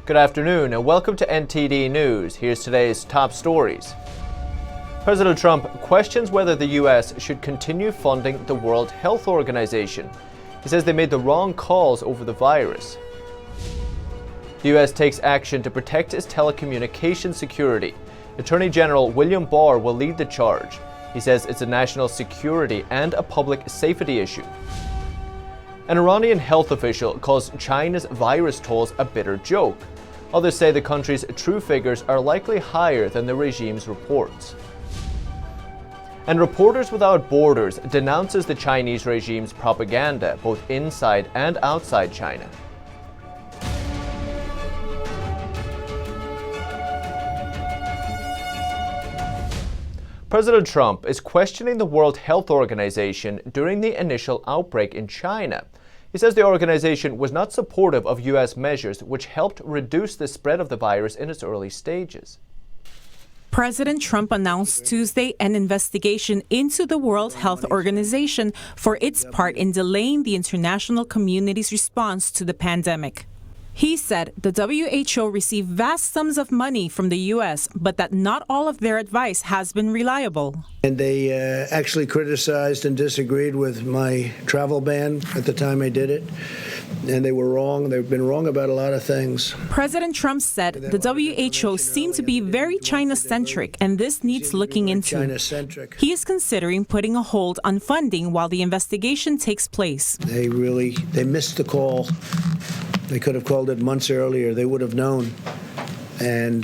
Good afternoon and welcome to NTD News. Here's today's top stories. President Trump questions whether the U.S. should continue funding the World Health Organization. He says they made the wrong calls over the virus. The U.S. takes action to protect its telecommunications security. Attorney General William Barr will lead the charge. He says it's a national security and a public safety issue. An Iranian health official calls China's virus tolls a bitter joke. Others say the country's true figures are likely higher than the regime's reports. And Reporters Without Borders denounces the Chinese regime's propaganda, both inside and outside China. President Trump is questioning the World Health Organization during the initial outbreak in China. He says the organization was not supportive of U.S. measures which helped reduce the spread of the virus in its early stages. President Trump announced Tuesday an investigation into the World Health Organization for its part in delaying the international community's response to the pandemic. He said the WHO received vast sums of money from the U.S., but that not all of their advice has been reliable. And they actually criticized and disagreed with my travel ban at the time I did it. And they were wrong. They've been wrong about a lot of things. President Trump said the WHO seemed to be very China-centric, and this needs looking into. China-centric. He is considering putting a hold on funding while the investigation takes place. They missed the call. They could have called it months earlier. They would have known. And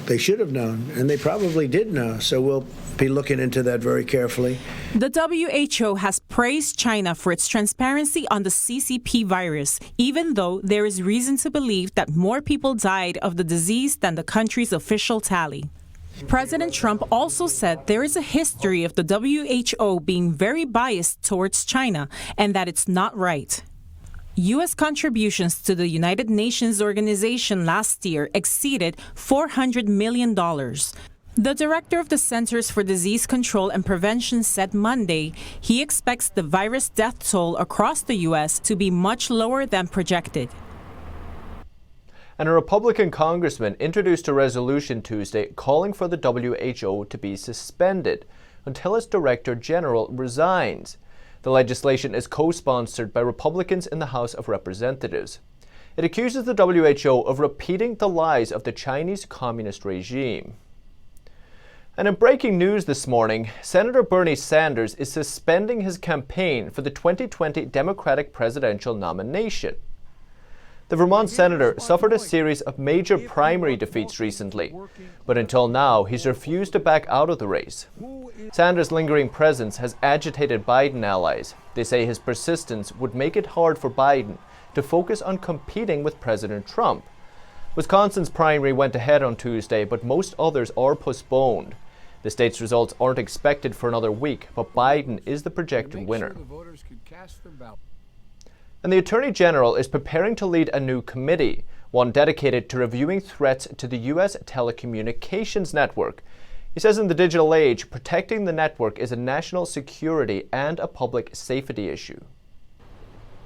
they should have known. And they probably did know. So we'll be looking into that very carefully. The WHO has praised China for its transparency on the CCP virus, even though there is reason to believe that more people died of the disease than the country's official tally. President Trump also said there is a history of the WHO being very biased towards China and that it's not right. U.S. contributions to the United Nations organization last year exceeded $400 million. The director of the Centers for Disease Control and Prevention said Monday he expects the virus death toll across the U.S. to be much lower than projected. And a Republican congressman introduced a resolution Tuesday calling for the WHO to be suspended until its director general resigns. The legislation is co-sponsored by Republicans in the House of Representatives. It accuses the WHO of repeating the lies of the Chinese communist regime. And in breaking news this morning, Senator Bernie Sanders is suspending his campaign for the 2020 Democratic presidential nomination. The Vermont senator suffered a series of major primary defeats recently, but until now he's refused to back out of the race. Sanders' lingering presence has agitated Biden allies. They say his persistence would make it hard for Biden to focus on competing with President Trump. Wisconsin's primary went ahead on Tuesday, but most others are postponed. The state's results aren't expected for another week, but Biden is the projected winner. And the Attorney General is preparing to lead a new committee, one dedicated to reviewing threats to the U.S. telecommunications network. He says in the digital age, protecting the network is a national security and a public safety issue.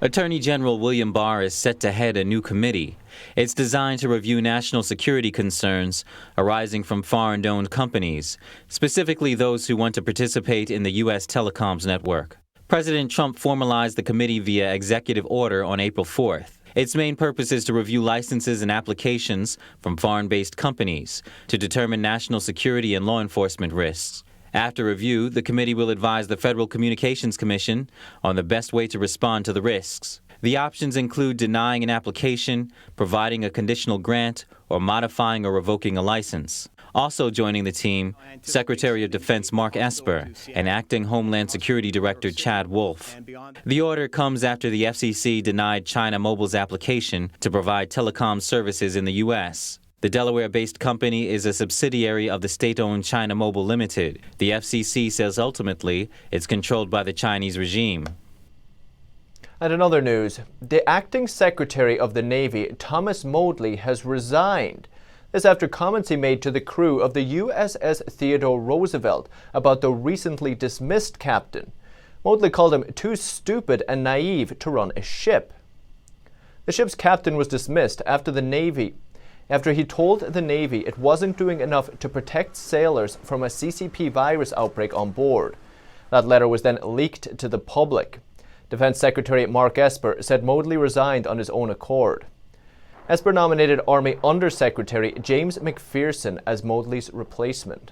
Attorney General William Barr is set to head a new committee. It's designed to review national security concerns arising from foreign-owned companies, specifically those who want to participate in the U.S. telecoms network. President Trump formalized the committee via executive order on April 4th. Its main purpose is to review licenses and applications from foreign-based companies to determine national security and law enforcement risks. After review, the committee will advise the Federal Communications Commission on the best way to respond to the risks. The options include denying an application, providing a conditional grant, or modifying or revoking a license. Also joining the team, Secretary of Defense Mark Esper and Acting Homeland Security Director Chad Wolf. The order comes after the FCC denied China Mobile's application to provide telecom services in the U.S. The Delaware-based company is a subsidiary of the state-owned China Mobile Limited. The FCC says ultimately it's controlled by the Chinese regime. And in other news, the acting Secretary of the Navy, Thomas Modly, has resigned. This after comments he made to the crew of the USS Theodore Roosevelt about the recently dismissed captain. Modly called him too stupid and naive to run a ship. The ship's captain was dismissed after he told the Navy it wasn't doing enough to protect sailors from a CCP virus outbreak on board. That letter was then leaked to the public. Defense Secretary Mark Esper said Modly resigned on his own accord. Esper nominated Army Undersecretary James McPherson as Modly's replacement.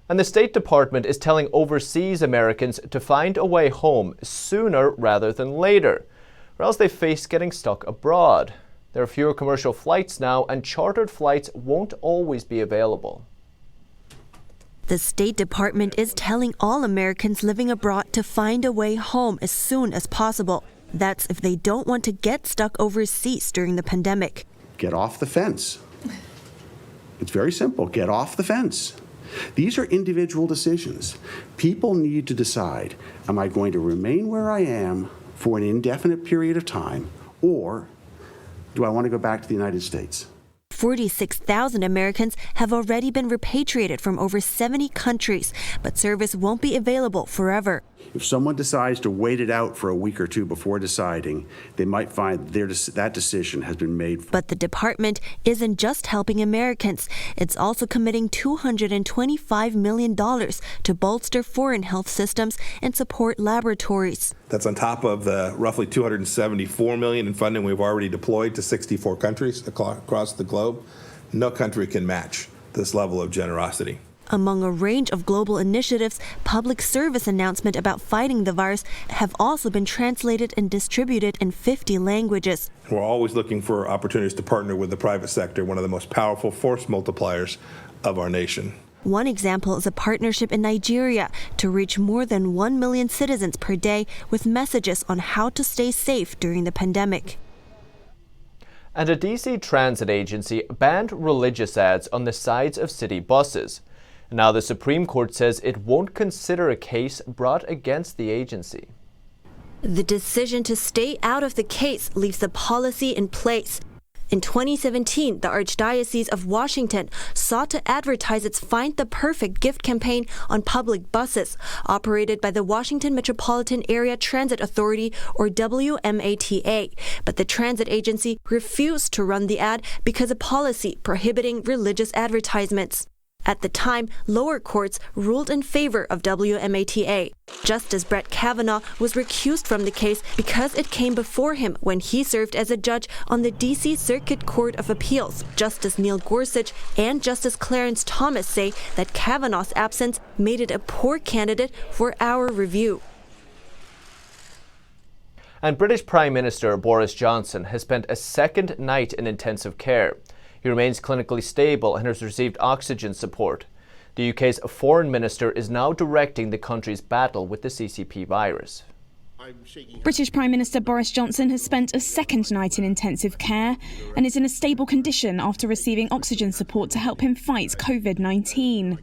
And the State Department is telling overseas Americans to find a way home sooner rather than later, or else they face getting stuck abroad. There are fewer commercial flights now, and chartered flights won't always be available. The State Department is telling all Americans living abroad to find a way home as soon as possible. That's if they don't want to get stuck overseas during the pandemic. Get off the fence. It's very simple. Get off the fence. These are individual decisions. People need to decide, am I going to remain where I am for an indefinite period of time, or do I want to go back to the United States? 46,000 Americans have already been repatriated from over 70 countries, but service won't be available forever. If someone decides to wait it out for a week or two before deciding, they might find that decision has been made. But the department isn't just helping Americans. It's also committing $225 million to bolster foreign health systems and support laboratories. That's on top of the roughly $274 million in funding we've already deployed to 64 countries across the globe. No country can match this level of generosity. Among a range of global initiatives, public service announcements about fighting the virus have also been translated and distributed in 50 languages. We're always looking for opportunities to partner with the private sector, one of the most powerful force multipliers of our nation. One example is a partnership in Nigeria to reach more than 1 million citizens per day with messages on how to stay safe during the pandemic. And a DC transit agency banned religious ads on the sides of city buses. Now the Supreme Court says it won't consider a case brought against the agency. The decision to stay out of the case leaves the policy in place. In 2017, the Archdiocese of Washington sought to advertise its Find the Perfect gift campaign on public buses, operated by the Washington Metropolitan Area Transit Authority, or WMATA. But the transit agency refused to run the ad because of policy prohibiting religious advertisements. At the time, lower courts ruled in favor of WMATA. Justice Brett Kavanaugh was recused from the case because it came before him when he served as a judge on the D.C. Circuit Court of Appeals. Justice Neil Gorsuch and Justice Clarence Thomas say that Kavanaugh's absence made it a poor candidate for our review. And British Prime Minister Boris Johnson has spent a second night in intensive care. He remains clinically stable and has received oxygen support. The UK's foreign minister is now directing the country's battle with the CCP virus. British Prime Minister Boris Johnson has spent a second night in intensive care and is in a stable condition after receiving oxygen support to help him fight COVID-19.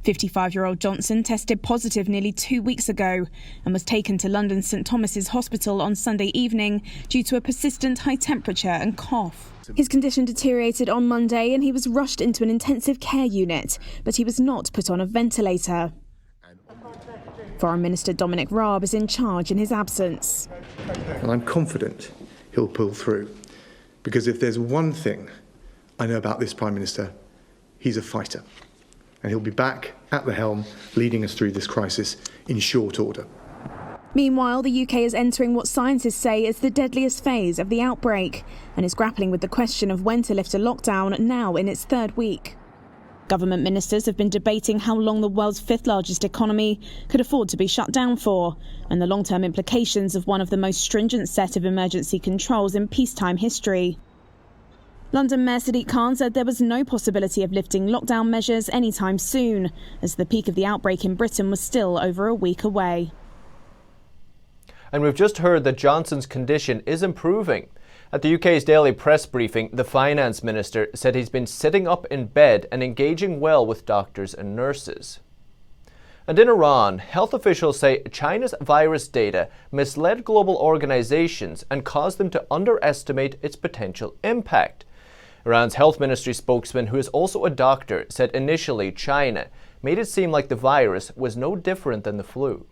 55-year-old Johnson tested positive nearly 2 weeks ago and was taken to London's St Thomas's Hospital on Sunday evening due to a persistent high temperature and cough. His condition deteriorated on Monday and he was rushed into an intensive care unit, but he was not put on a ventilator. Foreign Minister Dominic Raab is in charge in his absence. And I'm confident he'll pull through, because if there's one thing I know about this Prime Minister, he's a fighter. And he'll be back at the helm, leading us through this crisis in short order. Meanwhile, the UK is entering what scientists say is the deadliest phase of the outbreak and is grappling with the question of when to lift a lockdown now in its third week. Government ministers have been debating how long the world's fifth largest economy could afford to be shut down for, and the long-term implications of one of the most stringent set of emergency controls in peacetime history. London Mayor Sadiq Khan said there was no possibility of lifting lockdown measures anytime soon, as the peak of the outbreak in Britain was still over a week away. And we've just heard that Johnson's condition is improving. At the UK's daily press briefing, the finance minister said he's been sitting up in bed and engaging well with doctors and nurses. And in Iran, health officials say China's virus data misled global organizations and caused them to underestimate its potential impact. Iran's health ministry spokesman, who is also a doctor, said initially China made it seem like the virus was no different than the flu.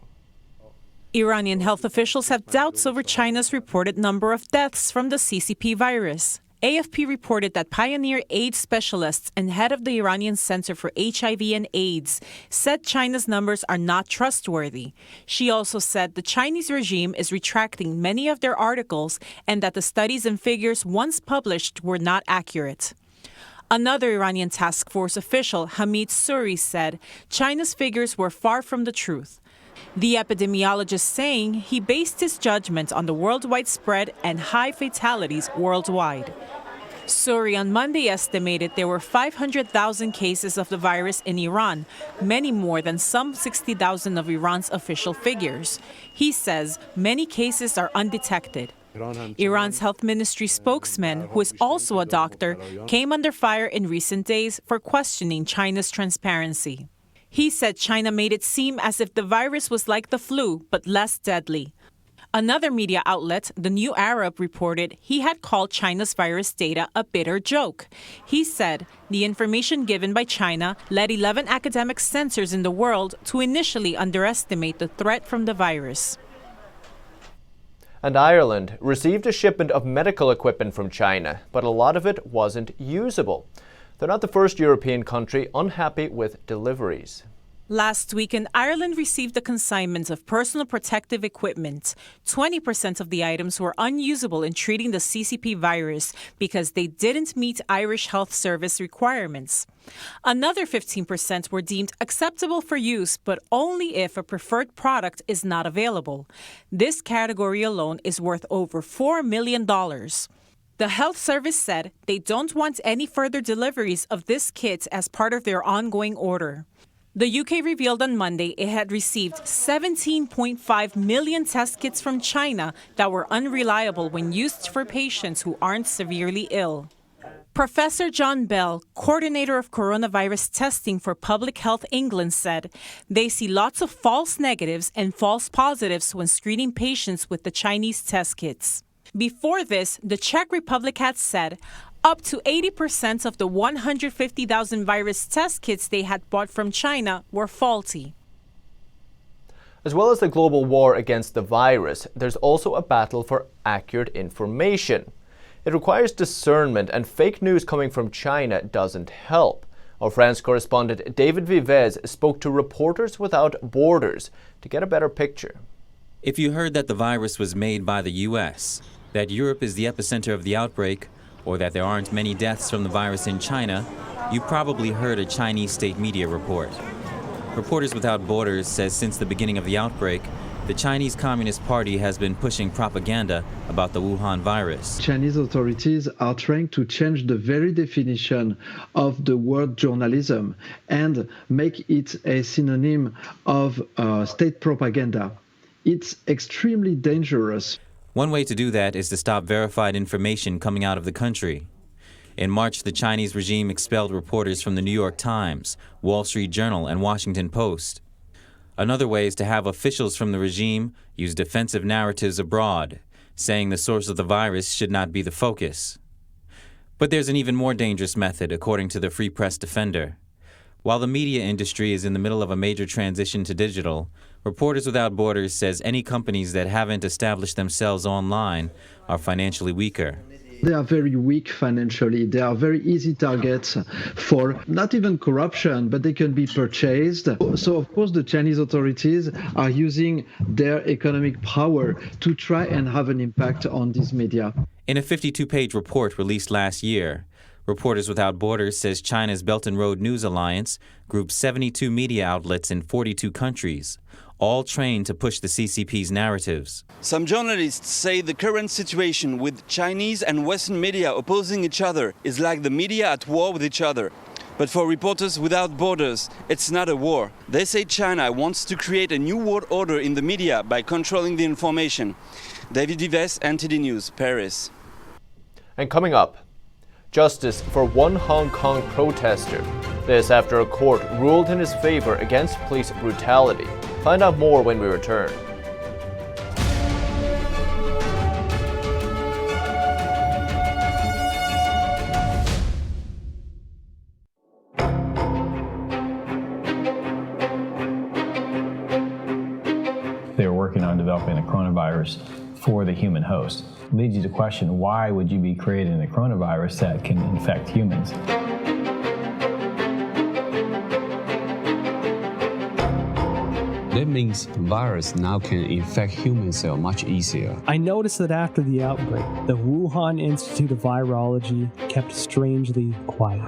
Iranian health officials have doubts over China's reported number of deaths from the CCP virus. AFP reported that pioneer AIDS specialists and head of the Iranian Center for HIV and AIDS said China's numbers are not trustworthy. She also said the Chinese regime is retracting many of their articles and that the studies and figures once published were not accurate. Another Iranian task force official, Hamid Suri, said China's figures were far from the truth. The epidemiologist saying he based his judgment on the worldwide spread and high fatalities worldwide. Suri on Monday estimated there were 500,000 cases of the virus in Iran, many more than some 60,000 of Iran's official figures. He says many cases are undetected. Iran's health ministry spokesman, who is also a doctor, came under fire in recent days for questioning China's transparency. He said China made it seem as if the virus was like the flu, but less deadly. Another media outlet, The New Arab, reported he had called China's virus data a bitter joke. He said the information given by China led 11 academic centers in the world to initially underestimate the threat from the virus. And Ireland received a shipment of medical equipment from China, but a lot of it wasn't usable. They're not the first European country unhappy with deliveries. Last weekend, Ireland received a consignment of personal protective equipment. 20% of the items were unusable in treating the CCP virus because they didn't meet Irish Health Service requirements. Another 15% were deemed acceptable for use, but only if a preferred product is not available. This category alone is worth over $4 million. The health service said they don't want any further deliveries of this kit as part of their ongoing order. The UK revealed on Monday it had received 17.5 million test kits from China that were unreliable when used for patients who aren't severely ill. Professor John Bell, coordinator of coronavirus testing for Public Health England, said they see lots of false negatives and false positives when screening patients with the Chinese test kits. Before this, the Czech Republic had said up to 80% of the 150,000 virus test kits they had bought from China were faulty. As well as the global war against the virus, there's also a battle for accurate information. It requires discernment, and fake news coming from China doesn't help. Our France correspondent David Vivez spoke to Reporters Without Borders to get a better picture. If you heard that the virus was made by the U.S., that Europe is the epicenter of the outbreak, or that there aren't many deaths from the virus in China, you probably heard a Chinese state media report. Reporters Without Borders says since the beginning of the outbreak, the Chinese Communist Party has been pushing propaganda about the Wuhan virus. Chinese authorities are trying to change the very definition of the word journalism and make it a synonym of state propaganda. It's extremely dangerous. One way to do that is to stop verified information coming out of the country. In March, the Chinese regime expelled reporters from the New York Times, Wall Street Journal, and Washington Post. Another way is to have officials from the regime use defensive narratives abroad, saying the source of the virus should not be the focus. But there's an even more dangerous method, according to the Free Press Defender. While the media industry is in the middle of a major transition to digital, Reporters Without Borders says any companies that haven't established themselves online are financially weaker. They are very weak financially. They are very easy targets for not even corruption, but they can be purchased. So, of course, the Chinese authorities are using their economic power to try and have an impact on these media. In a 52-page report released last year, Reporters Without Borders says China's Belt and Road News Alliance groups 72 media outlets in 42 countries, all trained to push the CCP's narratives. Some journalists say the current situation with Chinese and Western media opposing each other is like the media at war with each other. But for Reporters Without Borders, it's not a war. They say China wants to create a new world order in the media by controlling the information. David Vivez, NTD News, Paris. And coming up, justice for one Hong Kong protester. This after a court ruled in his favor against police brutality. Find out more when we return. They were working on developing a coronavirus for the human host. Leads you to question, why would you be creating a coronavirus that can infect humans? That means virus now can infect human cell much easier. I noticed that after the outbreak, the Wuhan Institute of Virology kept strangely quiet.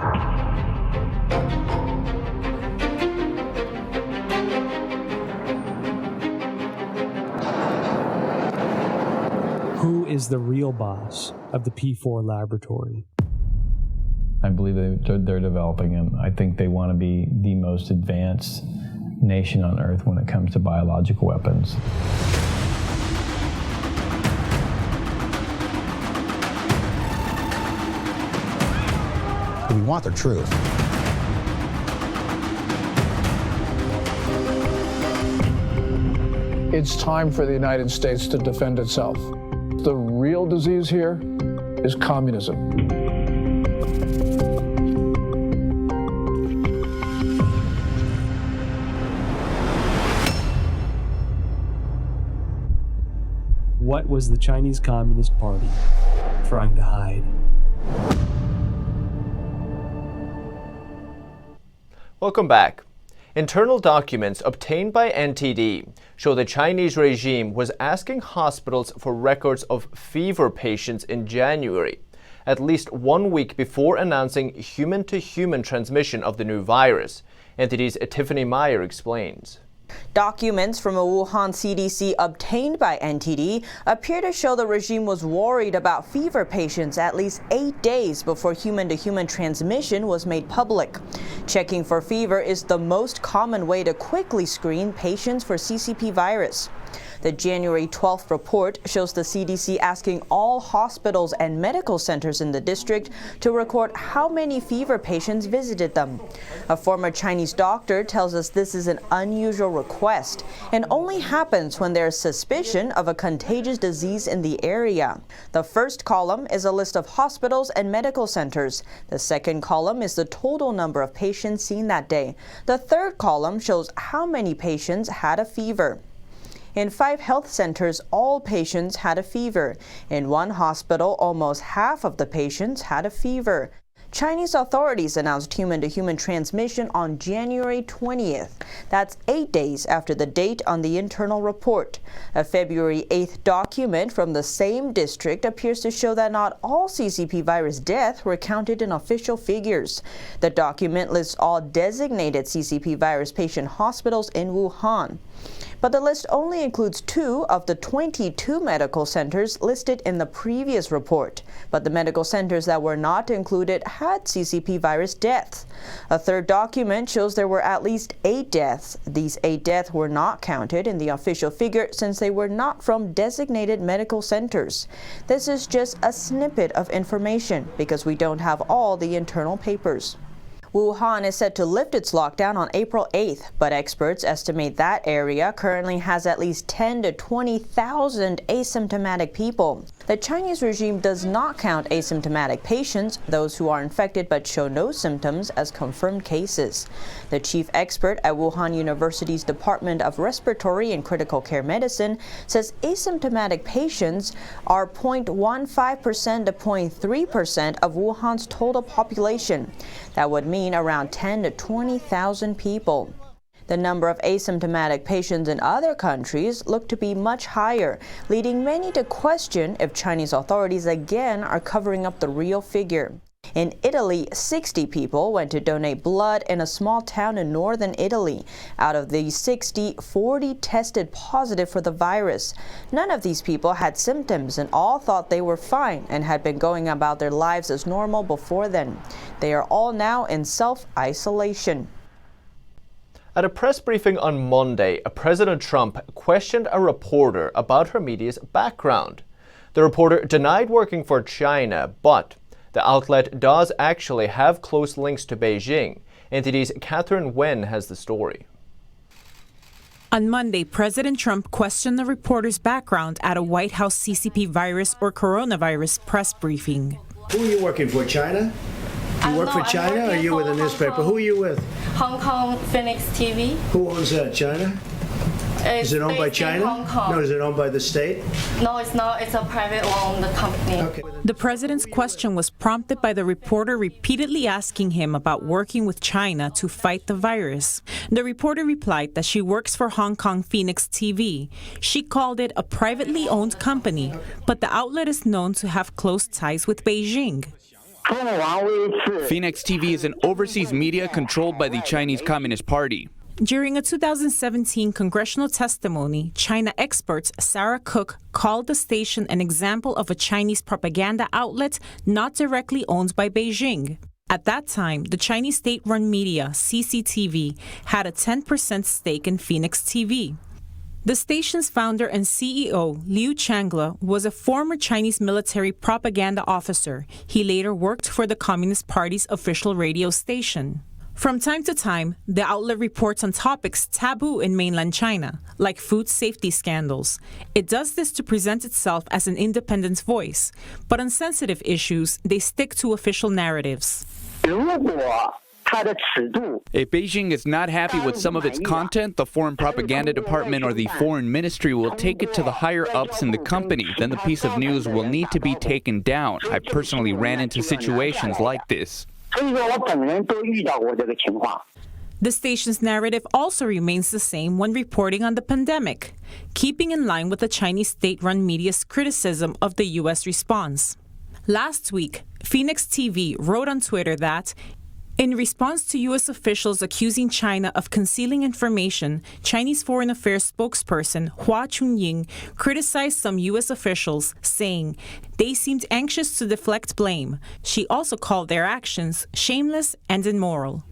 Who is the real boss of the P4 laboratory? I believe they're developing them. I think they want to be the most advanced nation on Earth when it comes to biological weapons. We want the truth. It's time for the United States to defend itself. The real disease here is communism. What was the Chinese Communist Party trying to hide? Welcome back. Internal documents obtained by NTD show the Chinese regime was asking hospitals for records of fever patients in January, at least 1 week before announcing human-to-human transmission of the new virus. NTD's Tiffany Meyer explains. Documents from a Wuhan CDC obtained by NTD appear to show the regime was worried about fever patients at least 8 days before human-to-human transmission was made public. Checking for fever is the most common way to quickly screen patients for CCP virus. The January 12th report shows the CDC asking all hospitals and medical centers in the district to record how many fever patients visited them. A former Chinese doctor tells us this is an unusual request and only happens when there is suspicion of a contagious disease in the area. The first column is a list of hospitals and medical centers. The second column is the total number of patients seen that day. The third column shows how many patients had a fever. In 5 health centers, all patients had a fever. In one hospital, almost half of the patients had a fever. Chinese authorities announced human-to-human transmission on January 20th. That's 8 days after the date on the internal report. A February 8th document from the same district appears to show that not all CCP virus deaths were counted in official figures. The document lists all designated CCP virus patient hospitals in Wuhan. But the list only includes 2 of the 22 medical centers listed in the previous report. But the medical centers that were not included had CCP virus deaths. A third document shows there were at least 8 deaths. These 8 deaths were not counted in the official figure since they were not from designated medical centers. This is just a snippet of information because we don't have all the internal papers. Wuhan is set to lift its lockdown on April 8th, but experts estimate that area currently has at least 10,000 to 20,000 asymptomatic people. The Chinese regime does not count asymptomatic patients, those who are infected but show no symptoms, as confirmed cases. The chief expert at Wuhan University's Department of Respiratory and Critical Care Medicine says asymptomatic patients are 0.15% to 0.3% of Wuhan's total population. That would mean around 10,000 to 20,000 people. The number of asymptomatic patients in other countries look to be much higher, leading many to question if Chinese authorities again are covering up the real figure. In Italy, 60 people went to donate blood in a small town in northern Italy. Out of these 60, 40 tested positive for the virus. None of these people had symptoms and all thought they were fine and had been going about their lives as normal before then. They are all now in self-isolation. At a press briefing on Monday, President Trump questioned a reporter about her media's background. The reporter denied working for China, but the outlet does actually have close links to Beijing. NTD's Catherine Wen has the story. On Monday, President Trump questioned the reporter's background at a White House CCP virus or coronavirus press briefing. Who are you working for, China? You work for China or are you with a newspaper? Who are you with? Hong Kong Phoenix TV. Who owns that, China? Is it owned by China? Hong Kong. No, is it owned by the state? No, it's not. It's a private-owned company. Okay. The president's question was prompted by the reporter repeatedly asking him about working with China to fight the virus. The reporter replied that she works for Hong Kong Phoenix TV. She called it a privately owned company, but the outlet is known to have close ties with Beijing. Phoenix TV is an overseas media controlled by the Chinese Communist Party. During a 2017 congressional testimony, China expert Sarah Cook called the station an example of a Chinese propaganda outlet not directly owned by Beijing. At that time, the Chinese state-run media, CCTV, had a 10% stake in Phoenix TV. The station's founder and CEO, Liu Changla, was a former Chinese military propaganda officer. He later worked for the Communist Party's official radio station. From time to time, the outlet reports on topics taboo in mainland China, like food safety scandals. It does this to present itself as an independent voice, but on sensitive issues, they stick to official narratives. If Beijing is not happy with some of its content, the Foreign Propaganda Department or the Foreign Ministry will take it to the higher ups in the company. Then the piece of news will need to be taken down. I personally ran into situations like this. The station's narrative also remains the same when reporting on the pandemic, keeping in line with the Chinese state-run media's criticism of the U.S. response. Last week, Phoenix TV wrote on Twitter that, in response to U.S. officials accusing China of concealing information, Chinese Foreign Affairs spokesperson Hua Chunying criticized some U.S. officials, saying they seemed anxious to deflect blame. She also called their actions shameless and immoral.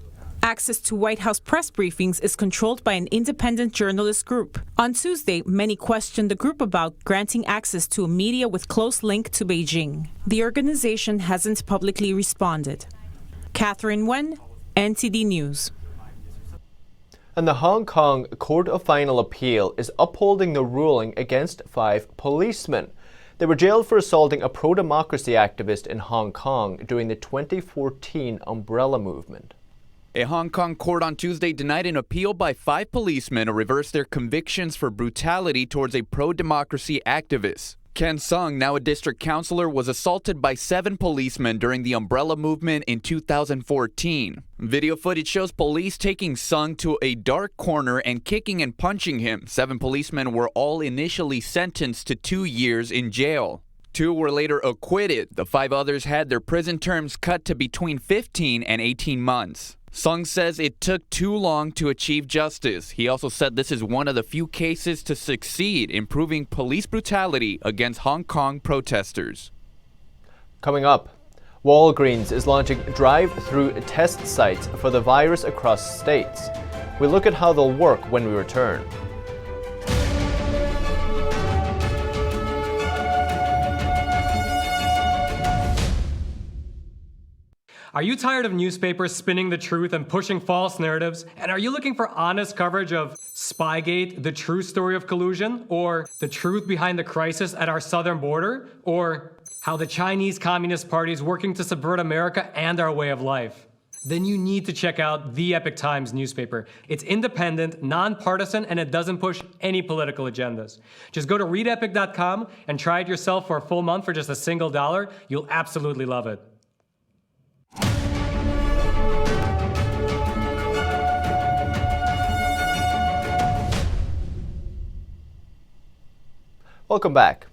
Access to White House press briefings is controlled by an independent journalist group. On Tuesday, many questioned the group about granting access to a media with close link to Beijing. The organization hasn't publicly responded. Catherine Wen, NTD News. And the Hong Kong Court of Final Appeal is upholding the ruling against 5 policemen. They were jailed for assaulting a pro-democracy activist in Hong Kong during the 2014 Umbrella Movement. A Hong Kong court on Tuesday denied an appeal by 5 policemen to reverse their convictions for brutality towards a pro-democracy activist. Ken Sung, now a district councillor, was assaulted by 7 policemen during the Umbrella Movement in 2014. Video footage shows police taking Sung to a dark corner and kicking and punching him. 7 policemen were all initially sentenced to 2 years in jail. 2 were later acquitted. The 5 others had their prison terms cut to between 15 and 18 months. Sung says it took too long to achieve justice. He also said this is one of the few cases to succeed in proving police brutality against Hong Kong protesters. Coming up, Walgreens is launching drive-thru test sites for the virus across states. We'll look at how they'll work when we return. Are you tired of newspapers spinning the truth and pushing false narratives? And are you looking for honest coverage of Spygate, the true story of collusion? Or the truth behind the crisis at our southern border? Or how the Chinese Communist Party is working to subvert America and our way of life? Then you need to check out the Epoch Times newspaper. It's independent, nonpartisan, and it doesn't push any political agendas. Just go to readepoch.com and try it yourself for a full month for just $1. You'll absolutely love it. Welcome back.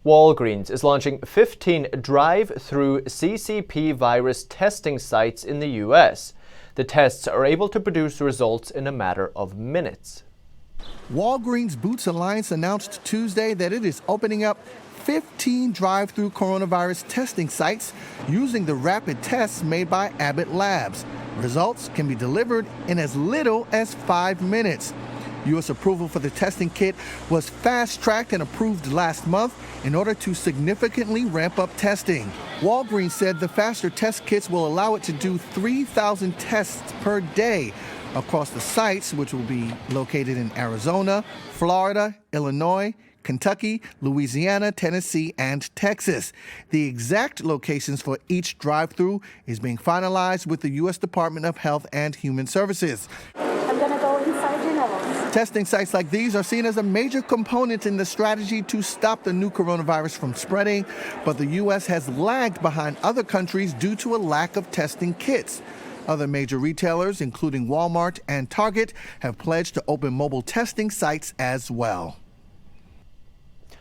Walgreens is launching 15 drive-thru CCP virus testing sites in the U.S. The tests are able to produce results in a matter of minutes. Walgreens Boots Alliance announced Tuesday that it is opening up 15 drive-thru coronavirus testing sites using the rapid tests made by Abbott Labs. Results can be delivered in as little as 5 minutes. U.S. approval for the testing kit was fast-tracked and approved last month in order to significantly ramp up testing. Walgreens said the faster test kits will allow it to do 3,000 tests per day across the sites, which will be located in Arizona, Florida, Illinois, Kentucky, Louisiana, Tennessee, and Texas. The exact locations for each drive-thru is being finalized with the U.S. Department of Health and Human Services. I'm going to go inside your nose. Testing sites like these are seen as a major component in the strategy to stop the new coronavirus from spreading, but the U.S. has lagged behind other countries due to a lack of testing kits. Other major retailers, including Walmart and Target, have pledged to open mobile testing sites as well.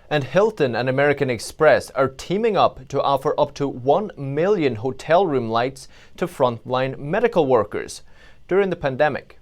And Hilton and American Express are teaming up to offer up to 1 million hotel room lights to frontline medical workers during the pandemic.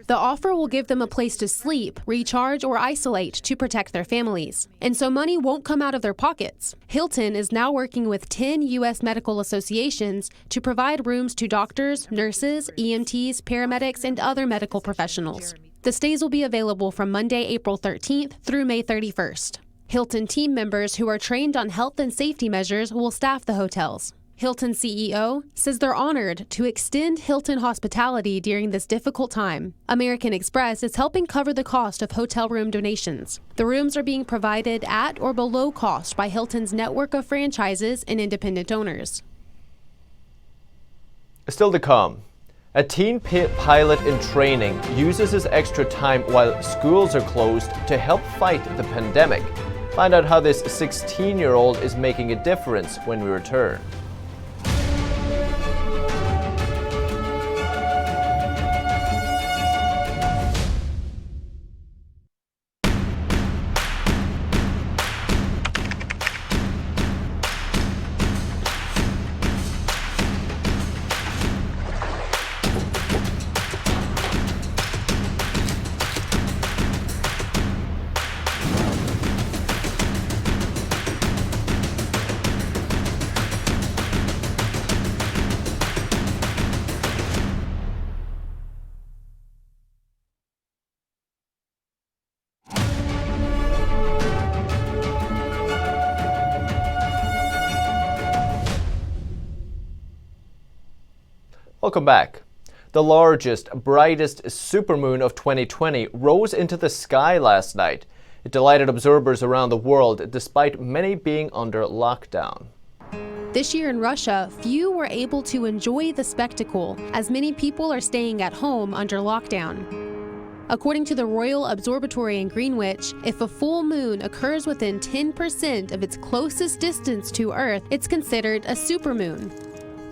The offer will give them a place to sleep, recharge, or isolate to protect their families. And so money won't come out of their pockets. Hilton is now working with 10 U.S. medical associations to provide rooms to doctors, nurses, EMTs, paramedics, and other medical professionals. The stays will be available from Monday, April 13th through May 31st. Hilton team members who are trained on health and safety measures will staff the hotels. Hilton CEO says they're honored to extend Hilton hospitality during this difficult time. American Express is helping cover the cost of hotel room donations. The rooms are being provided at or below cost by Hilton's network of franchises and independent owners. Still to come, a teen pilot in training uses his extra time while schools are closed to help fight the pandemic. Find out how this 16-year-old is making a difference when we return. Welcome back. The largest, brightest supermoon of 2020 rose into the sky last night. It delighted observers around the world despite many being under lockdown. This year in Russia, few were able to enjoy the spectacle, as many people are staying at home under lockdown. According to the Royal Observatory in Greenwich, if a full moon occurs within 10% of its closest distance to Earth, it's considered a supermoon.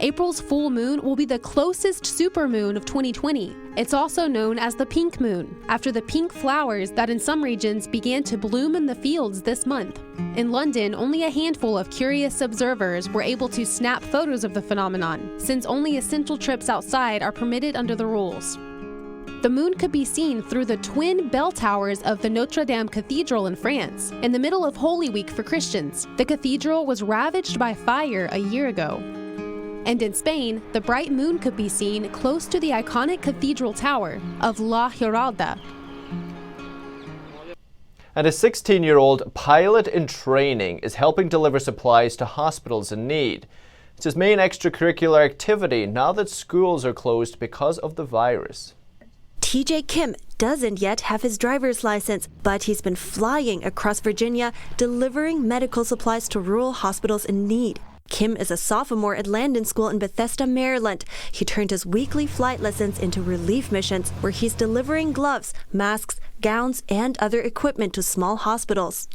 April's full moon will be the closest supermoon of 2020. It's also known as the pink moon, after the pink flowers that in some regions began to bloom in the fields this month. In London, only a handful of curious observers were able to snap photos of the phenomenon, since only essential trips outside are permitted under the rules. The moon could be seen through the twin bell towers of the Notre Dame Cathedral in France, in the middle of Holy Week for Christians. The cathedral was ravaged by fire a year ago. And in Spain, the bright moon could be seen close to the iconic cathedral tower of La Giralda. And a 16-year-old pilot in training is helping deliver supplies to hospitals in need. It's his main extracurricular activity now that schools are closed because of the virus. TJ Kim doesn't yet have his driver's license, but he's been flying across Virginia, delivering medical supplies to rural hospitals in need. Kim is a sophomore at Landon School in Bethesda, Maryland. He turned his weekly flight lessons into relief missions where he's delivering gloves, masks, gowns, and other equipment to small hospitals.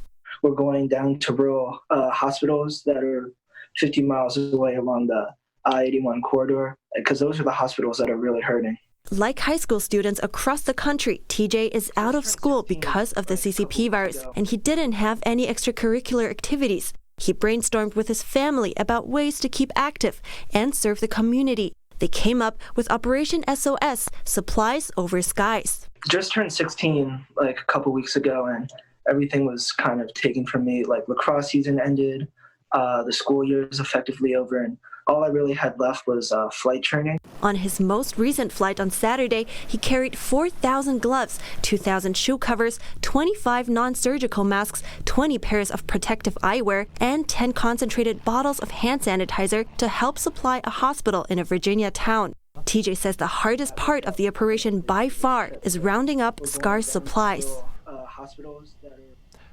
We're going down to rural hospitals that are 50 miles away along the I-81 corridor, because those are the hospitals that are really hurting. Like high school students across the country, TJ is out of school because of the CCP virus, and he didn't have any extracurricular activities. He brainstormed with his family about ways to keep active and serve the community. They came up with Operation SOS, Supplies Over Skies. Just turned 16 like a couple weeks ago, and everything was kind of taken from me. Like lacrosse season ended, the school year is effectively over, and all I really had left was flight training. On his most recent flight on Saturday, he carried 4,000 gloves, 2,000 shoe covers, 25 non-surgical masks, 20 pairs of protective eyewear, and 10 concentrated bottles of hand sanitizer to help supply a hospital in a Virginia town. TJ says the hardest part of the operation by far is rounding up scarce supplies.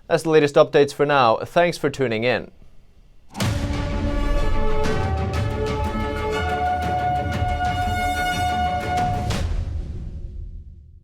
That's the latest updates for now. Thanks for tuning in.